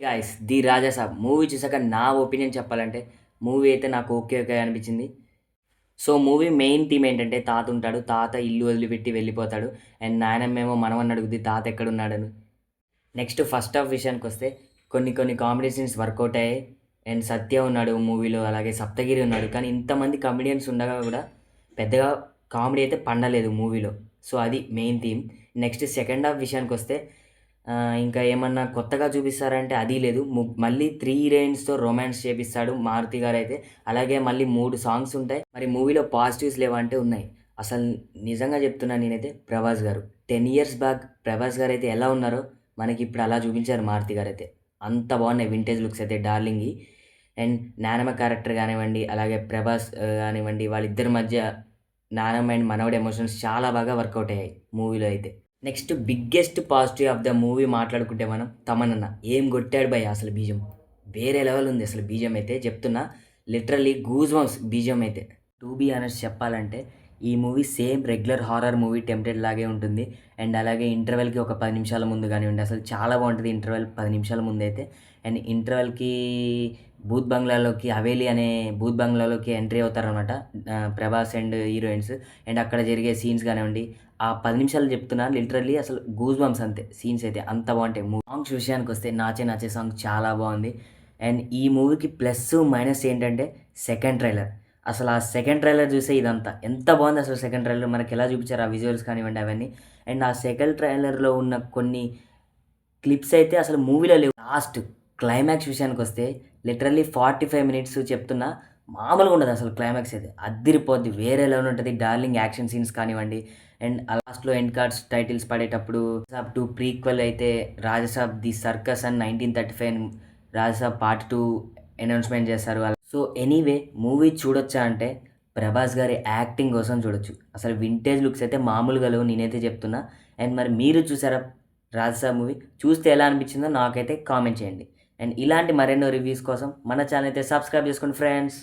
Guys 'the Raja Saab' movie చూసాక నా opinion చెప్పాలంటే, మూవీ అయితే నాకు ఓకే. ఓకే అనిపించింది. సో, మూవీ మెయిన్ థీమ్ ఏంటంటే తాత ఉంటాడు. తాత ఇల్లు వదిలిపెట్టి వెళ్ళిపోతాడు. అండ్ నాయనమ్మేమో మనవడిని అడుగుద్ది తాత ఎక్కడున్నాడని. నెక్స్ట్ ఫస్ట్ హాఫ్ విషయానికొస్తే కొన్ని కొన్ని కామెడీ సీన్స్ వర్కౌట్ అయ్యాయి. అండ్ సత్య ఉన్నాడు మూవీలో. అలాగే సప్తగిరి ఉన్నాడు. కానీ ఇంతమంది కమెడియన్స్ ఉండగా కూడా పెద్దగా కామెడీ అయితే పండలేదు మూవీలో. సో, అది main theme. Next second half విషయానికొస్తే ఇంకా ఏమన్నా కొత్తగా చూపిస్తారంటే అది లేదు. మళ్ళీ 3 హీరోయిన్స్‌తో రొమాన్స్ చేపిస్తాడు మారుతి గారైతే. అలాగే మళ్ళీ 3 సాంగ్స్ ఉంటాయి. మరి మూవీలో పాజిటివ్స్ లేవా అంటే ఉన్నాయి. అసలు నిజంగా చెప్తున్నా నేనైతే ప్రభాస్ గారు 10 ఇయర్స్ బ్యాక్ ప్రభాస్ గారైతే ఎలా ఉన్నారో మనకిప్పుడు అలా చూపించారు మారుతి గారైతే. అంత బాగున్నాయి వింటేజ్ లుక్స్ అయితే డార్లింగ్‌యి. అండ్ నానమ్మ క్యారెక్టర్ కానివ్వండి, అలాగే ప్రభాస్ కానివ్వండి, వాళ్ళిద్దరి మధ్య నానమ్మ అండ్ మనవడి ఎమోషన్స్ చాలా బాగా వర్కౌట్ అయ్యాయి మూవీలో అయితే. Next biggest positive of the movie మాట్లాడుకుంటే మనం తమనన్న ఏం కొట్టాడు భయ్ అసలు బీజం. వేరే లెవెల్ ఉంది అసలు బీజం అయితే చెప్తున్నా. లిటరల్లీ గూస్ బంప్స్ బీజం అయితే. టు బీ ఆనెస్ట్ చెప్పాలంటే ఈ movie same regular horror movie tempted లాగే ఉంటుంది. అండ్ అలాగే ఇంటర్వెల్‌కి ఒక 10 నిమిషాల ముందు కానివ్వండి అసలు చాలా బాగుంటుంది ఇంటర్వెల్ 10 నిమిషాల ముందైతే. అండ్ ఇంటర్వెల్‌కి భూత్ బంగ్లాలోకి హవేలీ అనే భూత్ బంగ్లాలోకి ఎంట్రీ అవుతారనమాట ప్రభాస్ అండ్ హీరోయిన్స్. అండ్ అక్కడ జరిగే సీన్స్ కానివ్వండి ఆ 10 నిమిషాలు చెప్తున్నా లిటరల్లీ అసలు గూస్ బంప్స్ అంతే. సీన్స్ అయితే అంత బాగుంటాయి. సాంగ్స్ విషయానికొస్తే 'నాచే నాచే' సాంగ్ చాలా బాగుంది. అండ్ ఈ మూవీకి ప్లస్, మైనస్ ఏంటంటే సెకండ్ ట్రైలర్. అసలు ఆ సెకండ్ ట్రైలర్ చూసే ఇదంతా ఎంత బాగుంది అసలు సెకండ్ ట్రైలర్ మనకి ఎలా చూపించారు ఆ విజువల్స్ కానివ్వండి అవన్నీ. అండ్ ఆ సెకండ్ ట్రైలర్‌లో ఉన్న కొన్ని క్లిప్స్ అయితే అసలు మూవీలో లేవు. లాస్ట్ క్లైమాక్స్ విషయానికొస్తే లిటరల్లీ 45 మినిట్స్ చెప్తున్నా మామూలుగా ఉండదు అసలు క్లైమాక్స్ అయితే. అద్దిరిపోద్ది. వేరే లెవెల్ ఉంటది. డార్లింగ్ యాక్షన్ సీన్స్ కానివ్వండి. అండ్ లాస్ట్‌లో ఎండ్ కార్డ్స్ టైటిల్స్ పడేటప్పుడు 'రాజసాబ్ 2' ప్రీక్వెల్ అయితే 'రాజసాబ్ ది సర్కస్' అని 1935 'రాజసాబ్ పార్ట్ 2' అనౌన్స్‌మెంట్ చేశారు. సో, ఎనీవే మూవీ చూడొచ్చా అంటే ప్రభాస్ గారి యాక్టింగ్ కోసం చూడొచ్చు. అసలు వింటేజ్ లుక్స్ అయితే మామూలుగా లేవు నేనైతే చెప్తున్నా. అండ్ మరి మీరు చూసారా 'రాజసాబ్' మూవీ? చూస్తే ఎలా అనిపించిందో నాకైతే కామెంట్ చేయండి. అండ్ ఇలాంటి మరెన్నో రివ్యూస్ కోసం మన ఛానల్ అయితే సబ్స్క్రైబ్ చేసుకోండి ఫ్రెండ్స్.